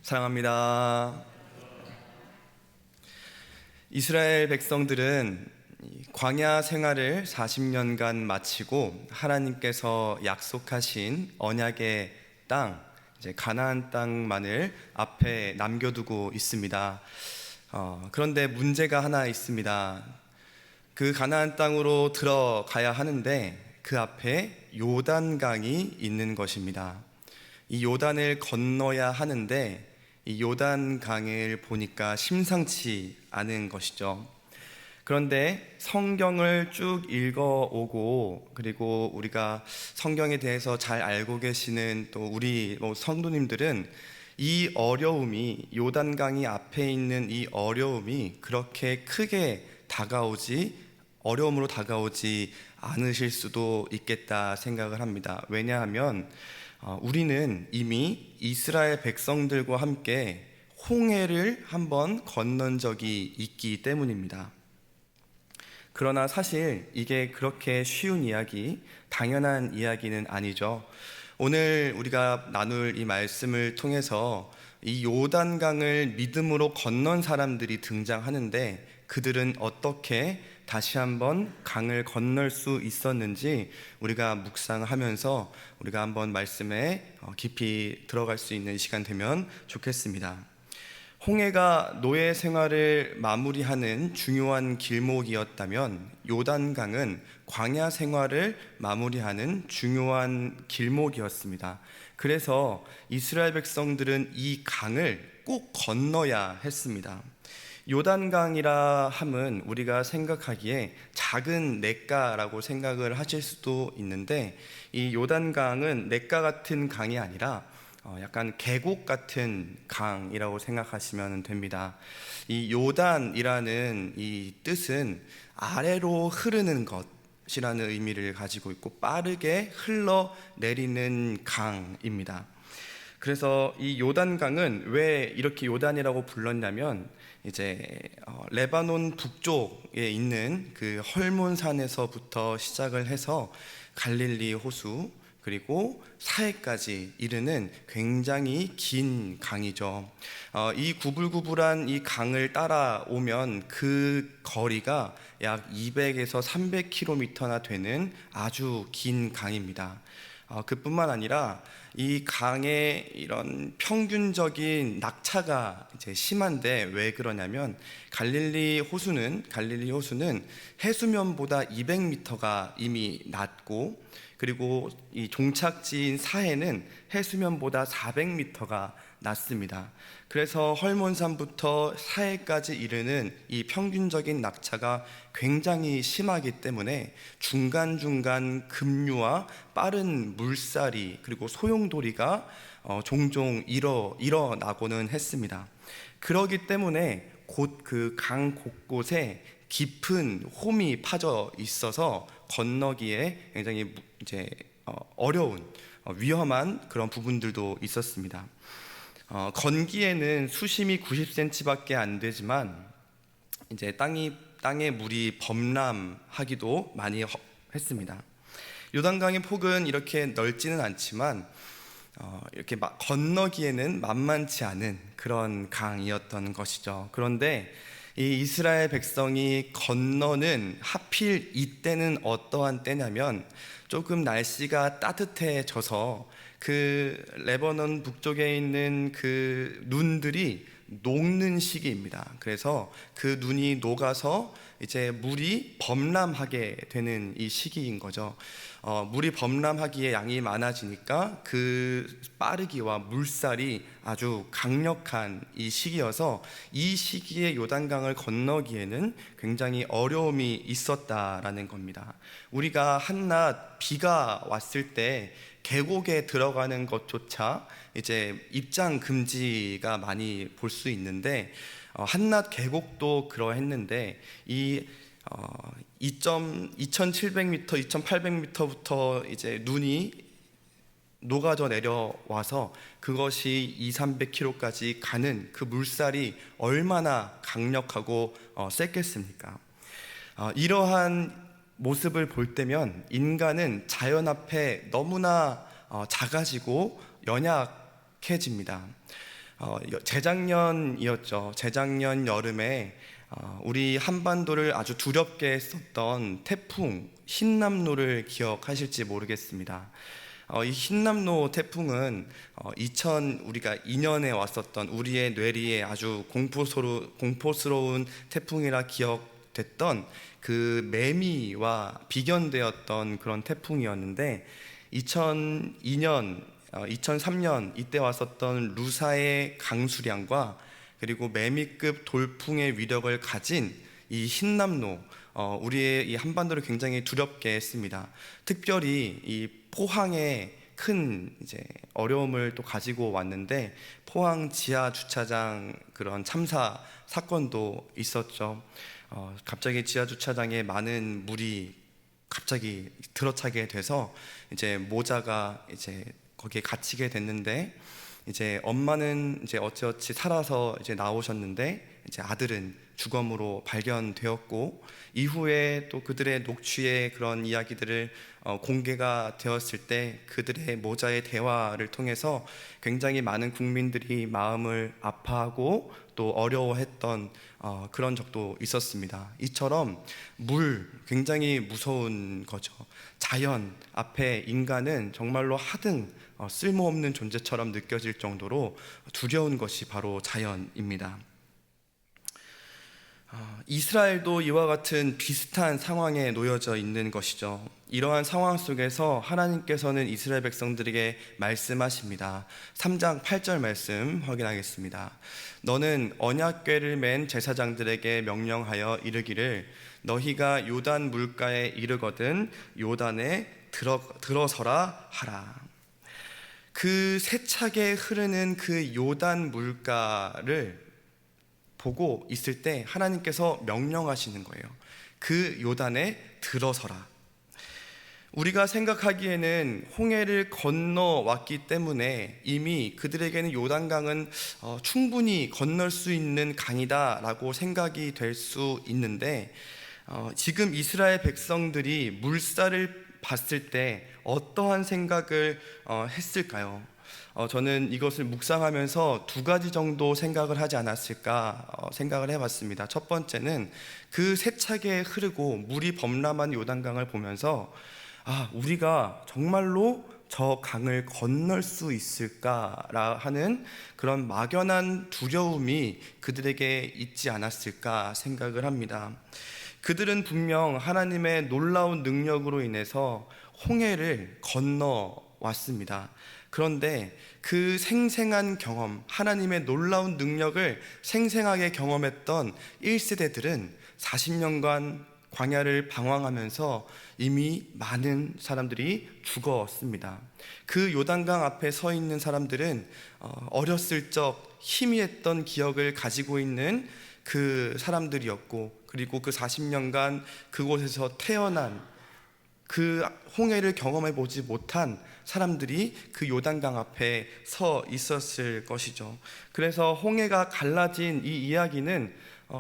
사랑합니다. 이스라엘 백성들은 광야 생활을 40년간 마치고 하나님께서 약속하신 언약의 땅, 이제 가나안 땅만을 앞에 남겨두고 있습니다. 그런데 문제가 하나 있습니다. 그 가나안 땅으로 들어가야 하는데 그 앞에 요단강이 있는 것입니다. 이 요단을 건너야 하는데 이 요단강을 보니까 심상치 않은 것이죠. 그런데 성경을 쭉 읽어오고, 그리고 우리가 성경에 대해서 잘 알고 계시는 또 우리 성도님들은 이 어려움이, 요단강이 앞에 있는 이 어려움이 그렇게 크게 어려움으로 다가오지 않으실 수도 있겠다 생각을 합니다. 왜냐하면 우리는 이미 이스라엘 백성들과 함께 홍해를 한번 건넌 적이 있기 때문입니다. 그러나 사실 이게 그렇게 쉬운 이야기, 당연한 이야기는 아니죠. 오늘 우리가 나눌 이 말씀을 통해서 이 요단강을 믿음으로 건넌 사람들이 등장하는데, 그들은 어떻게 다시 한번 강을 건널 수 있었는지 우리가 묵상하면서 우리가 한번 말씀에 깊이 들어갈 수 있는 시간 되면 좋겠습니다. 홍해가 노예 생활을 마무리하는 중요한 길목이었다면 요단강은 광야 생활을 마무리하는 중요한 길목이었습니다. 그래서 이스라엘 백성들은 이 강을 꼭 건너야 했습니다. 요단강이라 함은 우리가 생각하기에 작은 냇가라고 생각을 하실 수도 있는데, 이 요단강은 냇가 같은 강이 아니라 약간 계곡 같은 강이라고 생각하시면 됩니다. 이 요단이라는 이 뜻은 아래로 흐르는 것이라는 의미를 가지고 있고 빠르게 흘러내리는 강입니다. 그래서 이 요단강은 왜 이렇게 요단이라고 불렀냐면, 이제 레바논 북쪽에 있는 그 헐몬산에서부터 시작을 해서 갈릴리 호수 그리고 사해까지 이르는 굉장히 긴 강이죠. 이 구불구불한 이 강을 따라오면 그 거리가 약 200에서 300km나 되는 아주 긴 강입니다. 그뿐만 아니라 이 강의 이런 평균적인 낙차가 이제 심한데, 왜 그러냐면 갈릴리 호수는 해수면보다 200m가 이미 낮고, 그리고 이 종착지인 사해는 해수면보다 400m가 낮습니다. 그래서 헐몬산부터 사해까지 이르는 이 평균적인 낙차가 굉장히 심하기 때문에 중간중간 급류와 빠른 물살이 그리고 소용돌이가 종종 일어나고는 했습니다. 그러기 때문에 곧 그 강 곳곳에 깊은 홈이 파져 있어서 건너기에 굉장히 이제 어려운 위험한 그런 부분들도 있었습니다. 건기에는 수심이 90cm밖에 안 되지만 이제 땅의 물이 범람하기도 많이 했습니다. 요단강의 폭은 이렇게 넓지는 않지만 이렇게 건너기에는 만만치 않은 그런 강이었던 것이죠. 그런데 이 이스라엘 백성이 건너는 하필 이때는 어떠한 때냐면, 조금 날씨가 따뜻해져서 그 레바논 북쪽에 있는 그 눈들이 녹는 시기입니다. 그래서 그 눈이 녹아서 이제 물이 범람하게 되는 이 시기인 거죠. 물이 범람하기에 양이 많아지니까 그 빠르기와 물살이 아주 강력한 이 시기여서 이 시기에 요단강을 건너기에는 굉장히 어려움이 있었다라는 겁니다. 우리가 한낮 비가 왔을 때 계곡에 들어가는 것조차 이제 입장 금지가 많이 볼 수 있는데, 한낮 계곡도 그러했는데 이 2700m, 2800m부터 이제 눈이 녹아져 내려와서 그것이 200-300km까지 가는 그 물살이 얼마나 강력하고 셌겠습니까? 이러한 모습을 볼 때면 인간은 자연 앞에 너무나 작아지고 연약해집니다. 재작년이었죠. 재작년 여름에 우리 한반도를 아주 두렵게 했었던 태풍 흰남노를 기억하실지 모르겠습니다. 이 흰남노 태풍은 우리가 2년에 왔었던 우리의 뇌리에 아주 공포스러운 태풍이라 기억됐던 그 매미와 비견되었던 그런 태풍이었는데 2003년 이때 왔었던 루사의 강수량과 그리고 매미급 돌풍의 위력을 가진 이 흰남노, 우리의 이 한반도를 굉장히 두렵게 했습니다. 특별히 이 포항에 큰 이제 어려움을 또 가지고 왔는데 포항 지하 주차장 그런 참사 사건도 있었죠. 갑자기 지하 주차장에 많은 물이 갑자기 들어차게 돼서 이제 모자가 이제 거기에 갇히게 됐는데 이제 엄마는 이제 어찌어찌 살아서 이제 나오셨는데 이제 아들은 주검으로 발견되었고 이후에 또 그들의 녹취의 그런 이야기들을 공개가 되었을 때 그들의 모자의 대화를 통해서 굉장히 많은 국민들이 마음을 아파하고 또 어려워했던 그런 적도 있었습니다. 이처럼 물 굉장히 무서운 거죠. 자연 앞에 인간은 정말로 하등 쓸모없는 존재처럼 느껴질 정도로 두려운 것이 바로 자연입니다. 이스라엘도 이와 같은 비슷한 상황에 놓여져 있는 것이죠. 이러한 상황 속에서 하나님께서는 이스라엘 백성들에게 말씀하십니다. 3장 8절 말씀 확인하겠습니다. 너는 언약궤를 맨 제사장들에게 명령하여 이르기를 너희가 요단 물가에 이르거든 요단에 들어서라 하라. 그 세차게 흐르는 그 요단 물가를 보고 있을 때 하나님께서 명령하시는 거예요. 그 요단에 들어서라. 우리가 생각하기에는 홍해를 건너왔기 때문에 이미 그들에게는 요단강은 충분히 건널 수 있는 강이다라고 생각이 될 수 있는데 지금 이스라엘 백성들이 물살을 봤을 때 어떠한 생각을 했을까요? 저는 이것을 묵상하면서 두 가지 정도 생각을 하지 않았을까 생각을 해봤습니다. 첫 번째는 그 세차게 흐르고 물이 범람한 요단강을 보면서 우리가 정말로 저 강을 건널 수 있을까 하는 그런 막연한 두려움이 그들에게 있지 않았을까 생각을 합니다. 그들은 분명 하나님의 놀라운 능력으로 인해서 홍해를 건너왔습니다. 그런데 그 생생한 경험, 하나님의 놀라운 능력을 생생하게 경험했던 1세대들은 40년간 광야를 방황하면서 이미 많은 사람들이 죽었습니다. 그 요단강 앞에 서 있는 사람들은 어렸을 적 희미했던 기억을 가지고 있는 그 사람들이었고, 그리고 그 40년간 그곳에서 태어난 그 홍해를 경험해 보지 못한 사람들이 그 요단강 앞에 서 있었을 것이죠. 그래서 홍해가 갈라진 이 이야기는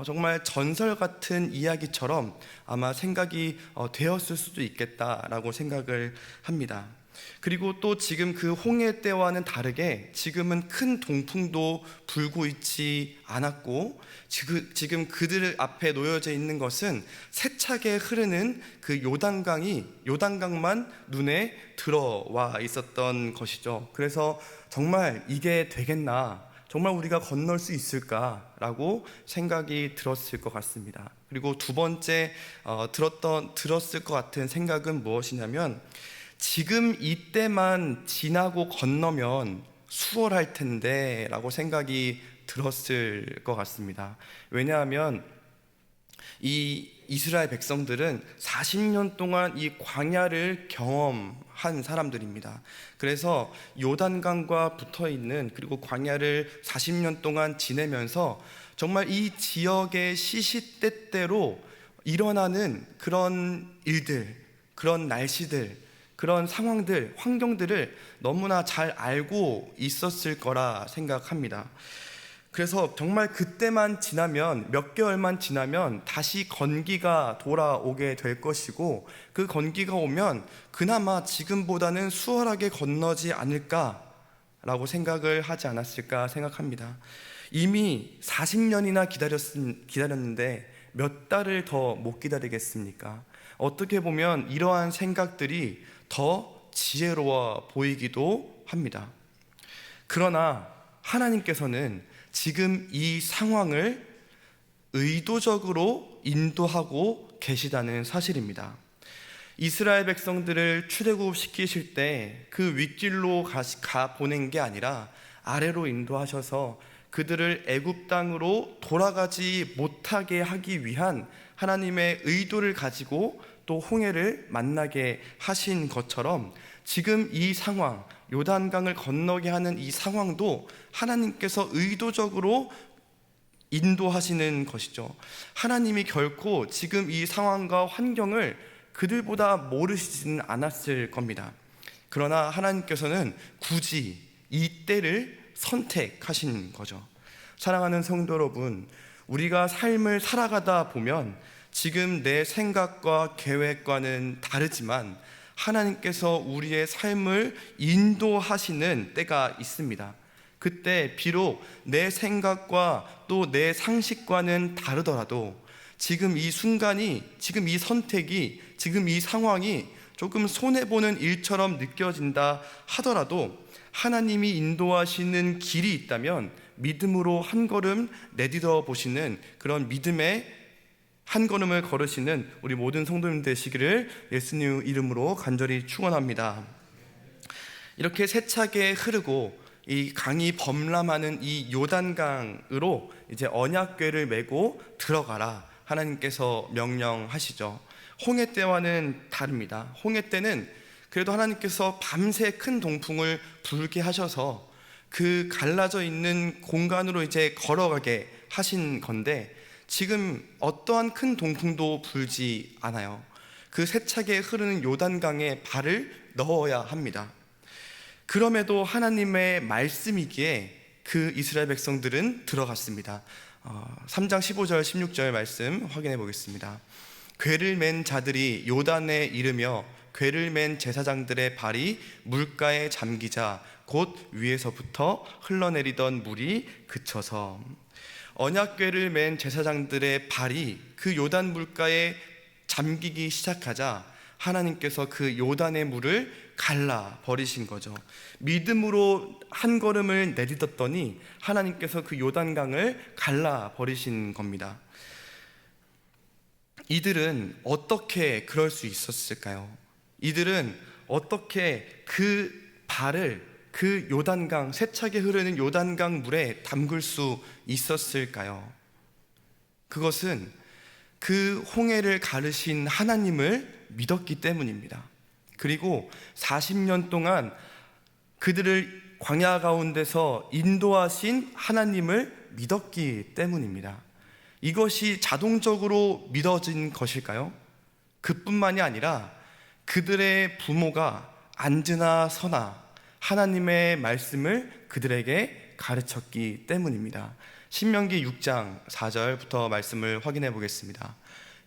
정말 전설 같은 이야기처럼 아마 생각이 되었을 수도 있겠다라고 생각을 합니다. 그리고 또 지금 그 홍해 때와는 다르게 지금은 큰 동풍도 불고 있지 않았고 지금 그들 앞에 놓여져 있는 것은 세차게 흐르는 그 요단강만 눈에 들어와 있었던 것이죠. 그래서 정말 이게 되겠나, 정말 우리가 건널 수 있을까라고 생각이 들었을 것 같습니다. 그리고 두 번째 들었을 것 같은 생각은 무엇이냐면 지금 이때만 지나고 건너면 수월할 텐데 라고 생각이 들었을 것 같습니다. 왜냐하면 이 이스라엘 백성들은 40년 동안 이 광야를 경험한 사람들입니다. 그래서 요단강과 붙어있는, 그리고 광야를 40년 동안 지내면서 정말 이 지역의 시시때때로 일어나는 그런 일들, 그런 날씨들, 그런 상황들, 환경들을 너무나 잘 알고 있었을 거라 생각합니다. 그래서 정말 그때만 지나면, 몇 개월만 지나면 다시 건기가 돌아오게 될 것이고, 그 건기가 오면 그나마 지금보다는 수월하게 건너지 않을까 라고 생각을 하지 않았을까 생각합니다. 이미 40년이나 기다렸는데 몇 달을 더 못 기다리겠습니까? 어떻게 보면 이러한 생각들이 더 지혜로워 보이기도 합니다. 그러나 하나님께서는 지금 이 상황을 의도적으로 인도하고 계시다는 사실입니다. 이스라엘 백성들을 출애굽시키실 때 그 윗길로 가 보낸 게 아니라 아래로 인도하셔서 그들을 애굽 땅으로 돌아가지 못하게 하기 위한 하나님의 의도를 가지고 또 홍해를 만나게 하신 것처럼 지금 이 상황, 요단강을 건너게 하는 이 상황도 하나님께서 의도적으로 인도하시는 것이죠. 하나님이 결코 지금 이 상황과 환경을 그들보다 모르시지는 않았을 겁니다. 그러나 하나님께서는 굳이 이 때를 선택하신 거죠. 사랑하는 성도 여러분, 우리가 삶을 살아가다 보면 지금 내 생각과 계획과는 다르지만 하나님께서 우리의 삶을 인도하시는 때가 있습니다. 그때 비록 내 생각과 또 내 상식과는 다르더라도 지금 이 순간이, 지금 이 선택이, 지금 이 상황이 조금 손해보는 일처럼 느껴진다 하더라도 하나님이 인도하시는 길이 있다면 믿음으로 한 걸음 내딛어 보시는 그런 믿음의 한 걸음을 걸으시는 우리 모든 성도님 되시기를 예수님 이름으로 간절히 축원합니다. 이렇게 세차게 흐르고 이 강이 범람하는 이 요단강으로 이제 언약궤를 메고 들어가라 하나님께서 명령하시죠. 홍해 때와는 다릅니다. 홍해 때는 그래도 하나님께서 밤새 큰 동풍을 불게 하셔서 그 갈라져 있는 공간으로 이제 걸어가게 하신 건데 지금 어떠한 큰 동풍도 불지 않아요. 그 세차게 흐르는 요단강에 발을 넣어야 합니다. 그럼에도 하나님의 말씀이기에 그 이스라엘 백성들은 들어갔습니다. 3장 15절 16절 말씀 확인해 보겠습니다. 궤를 맨 자들이 요단에 이르며 궤를 맨 제사장들의 발이 물가에 잠기자 곧 위에서부터 흘러내리던 물이 그쳐서, 언약궤를 맨 제사장들의 발이 그 요단 물가에 잠기기 시작하자 하나님께서 그 요단의 물을 갈라 버리신 거죠. 믿음으로 한 걸음을 내딛었더니 하나님께서 그 요단강을 갈라 버리신 겁니다. 이들은 어떻게 그럴 수 있었을까요? 이들은 어떻게 그 발을 그 요단강, 세차게 흐르는 요단강 물에 담글 수 있었을까요? 그것은 그 홍해를 가르신 하나님을 믿었기 때문입니다. 그리고 40년 동안 그들을 광야 가운데서 인도하신 하나님을 믿었기 때문입니다. 이것이 자동적으로 믿어진 것일까요? 그뿐만이 아니라 그들의 부모가 앉으나 서나 하나님의 말씀을 그들에게 가르쳤기 때문입니다. 신명기 6장 4절부터 말씀을 확인해 보겠습니다.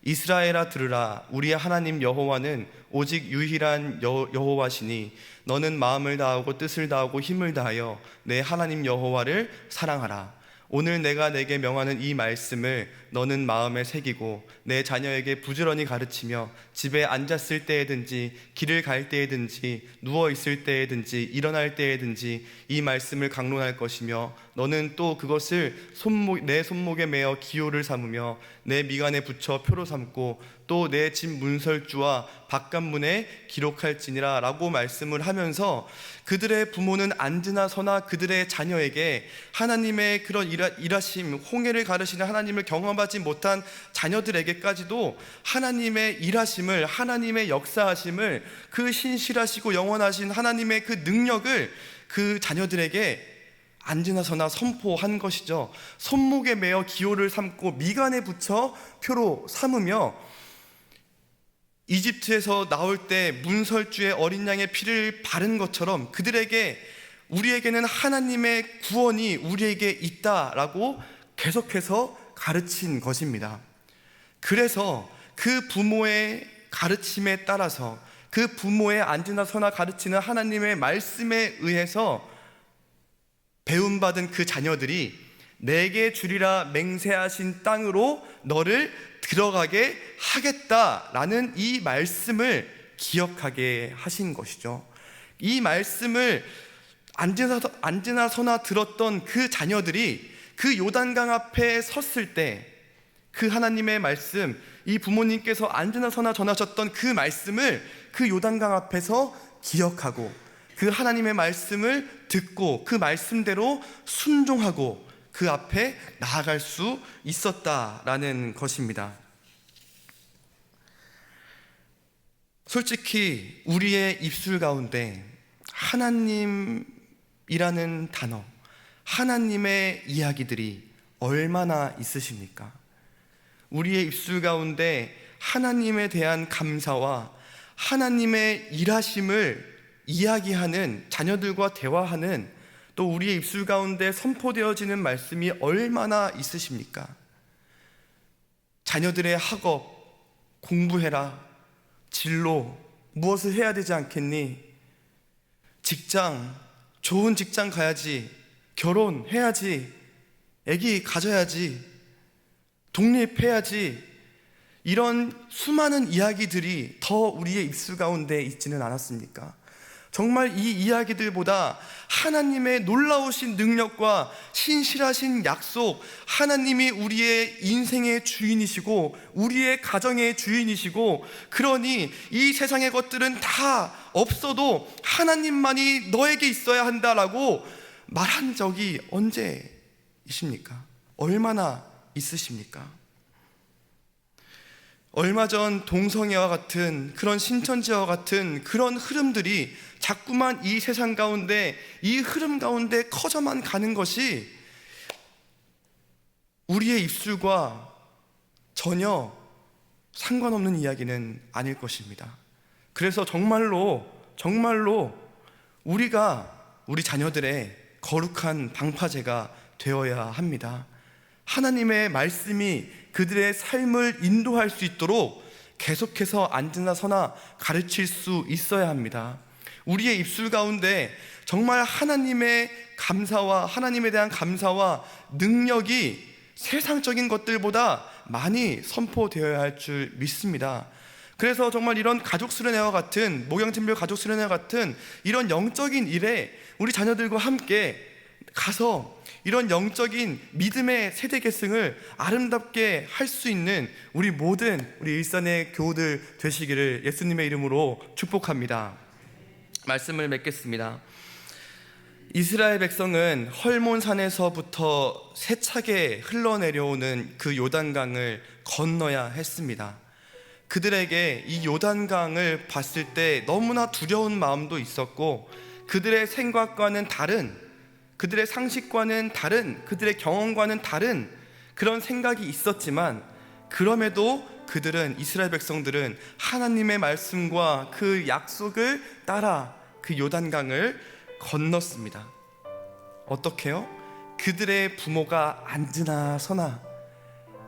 이스라엘아 들으라, 우리의 하나님 여호와는 오직 유일한 여호와시니 너는 마음을 다하고 뜻을 다하고 힘을 다하여 내 하나님 여호와를 사랑하라. 오늘 내가 내게 명하는 이 말씀을 너는 마음에 새기고 내 자녀에게 부지런히 가르치며 집에 앉았을 때에든지 길을 갈 때에든지 누워 있을 때에든지 일어날 때에든지 이 말씀을 강론할 것이며 너는 또 그것을 내 손목에 매어 기호를 삼으며 내 미간에 붙여 표로 삼고 또 내 집 문설주와 바깥문에 기록할지니라 라고 말씀을 하면서 그들의 부모는 앉으나 서나 그들의 자녀에게 하나님의 그런 일하심, 홍해를 가르시는 하나님을 경험하지 못한 자녀들에게까지도 하나님의 일하심을, 하나님의 역사하심을, 그 신실하시고 영원하신 하나님의 그 능력을 그 자녀들에게 앉으나 서나 선포한 것이죠. 손목에 매어 기호를 삼고 미간에 붙여 표로 삼으며 이집트에서 나올 때 문설주에 어린 양의 피를 바른 것처럼 그들에게 우리에게는 하나님의 구원이 우리에게 있다라고 계속해서 가르친 것입니다. 그래서 그 부모의 가르침에 따라서 그 부모의 앉으나 서나 가르치는 하나님의 말씀에 의해서 배움받은 그 자녀들이 내게 주리라 맹세하신 땅으로 너를 들어가게 하겠다라는 이 말씀을 기억하게 하신 것이죠. 이 말씀을 앉으나 서나 들었던 그 자녀들이 그 요단강 앞에 섰을 때 그 하나님의 말씀, 이 부모님께서 앉으나 서나 전하셨던 그 말씀을 그 요단강 앞에서 기억하고 그 하나님의 말씀을 듣고 그 말씀대로 순종하고 그 앞에 나아갈 수 있었다라는 것입니다. 솔직히 우리의 입술 가운데 하나님이라는 단어, 하나님의 이야기들이 얼마나 있으십니까? 우리의 입술 가운데 하나님에 대한 감사와 하나님의 일하심을 이야기하는, 자녀들과 대화하는, 또 우리의 입술 가운데 선포되어지는 말씀이 얼마나 있으십니까? 자녀들의 학업, 공부해라, 진로, 무엇을 해야 되지 않겠니? 직장, 좋은 직장 가야지, 결혼해야지, 아기 가져야지, 독립해야지, 이런 수많은 이야기들이 더 우리의 입술 가운데 있지는 않았습니까? 정말 이 이야기들보다 하나님의 놀라우신 능력과 신실하신 약속, 하나님이 우리의 인생의 주인이시고 우리의 가정의 주인이시고, 그러니 이 세상의 것들은 다 없어도 하나님만이 너에게 있어야 한다라고 말한 적이 언제이십니까? 얼마나 있으십니까? 얼마 전 동성애와 같은 그런 신천지와 같은 그런 흐름들이 자꾸만 이 세상 가운데, 이 흐름 가운데 커져만 가는 것이 우리의 입술과 전혀 상관없는 이야기는 아닐 것입니다. 그래서 정말로 우리가 우리 자녀들의 거룩한 방파제가 되어야 합니다. 하나님의 말씀이 그들의 삶을 인도할 수 있도록 계속해서 앉으나 서나 가르칠 수 있어야 합니다. 우리의 입술 가운데 정말 하나님의 감사와 하나님에 대한 감사와 능력이 세상적인 것들보다 많이 선포되어야 할 줄 믿습니다. 그래서 정말 이런 가족 수련회와 같은, 목양진별 가족 수련회 같은 이런 영적인 일에 우리 자녀들과 함께 가서 이런 영적인 믿음의 세대 계승을 아름답게 할 수 있는 우리 모든 우리 일산의 교우들 되시기를 예수님의 이름으로 축복합니다. 말씀을 맺겠습니다. 이스라엘 백성은 헐몬산에서부터 세차게 흘러내려오는 그 요단강을 건너야 했습니다. 그들에게 이 요단강을 봤을 때 너무나 두려운 마음도 있었고, 그들의 생각과는 다른, 그들의 상식과는 다른, 그들의 경험과는 다른 그런 생각이 있었지만, 그럼에도 그들은, 이스라엘 백성들은 하나님의 말씀과 그 약속을 따라 그 요단강을 건넜습니다. 어떻게요? 그들의 부모가 앉으나 서나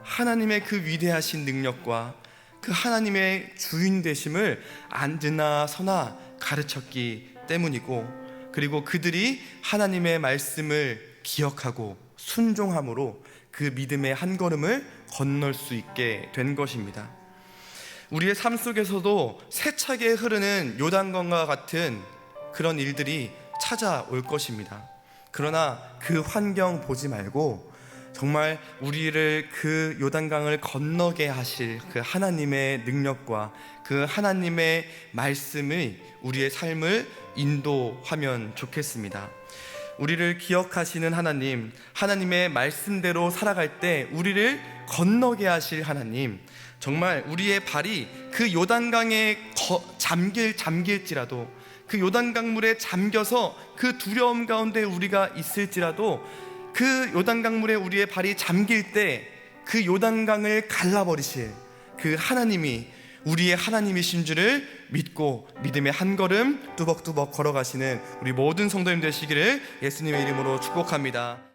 하나님의 그 위대하신 능력과 그 하나님의 주인 되심을 앉으나 서나 가르쳤기 때문이고, 그리고 그들이 하나님의 말씀을 기억하고 순종함으로 그 믿음의 한 걸음을 건널 수 있게 된 것입니다. 우리의 삶 속에서도 세차게 흐르는 요단강과 같은 그런 일들이 찾아올 것입니다. 그러나 그 환경 보지 말고 정말 우리를 그 요단강을 건너게 하실 그 하나님의 능력과 그 하나님의 말씀이 우리의 삶을 인도하면 좋겠습니다. 우리를 기억하시는 하나님, 하나님의 말씀대로 살아갈 때 우리를 건너게 하실 하나님, 정말 우리의 발이 그 요단강에 잠길지라도, 그 요단강물에 잠겨서 그 두려움 가운데 우리가 있을지라도, 그 요단강물에 우리의 발이 잠길 때 그 요단강을 갈라버리실 그 하나님이 우리의 하나님이신 줄을 믿고 믿음의 한 걸음 뚜벅뚜벅 걸어가시는 우리 모든 성도님 되시기를 예수님의 이름으로 축복합니다.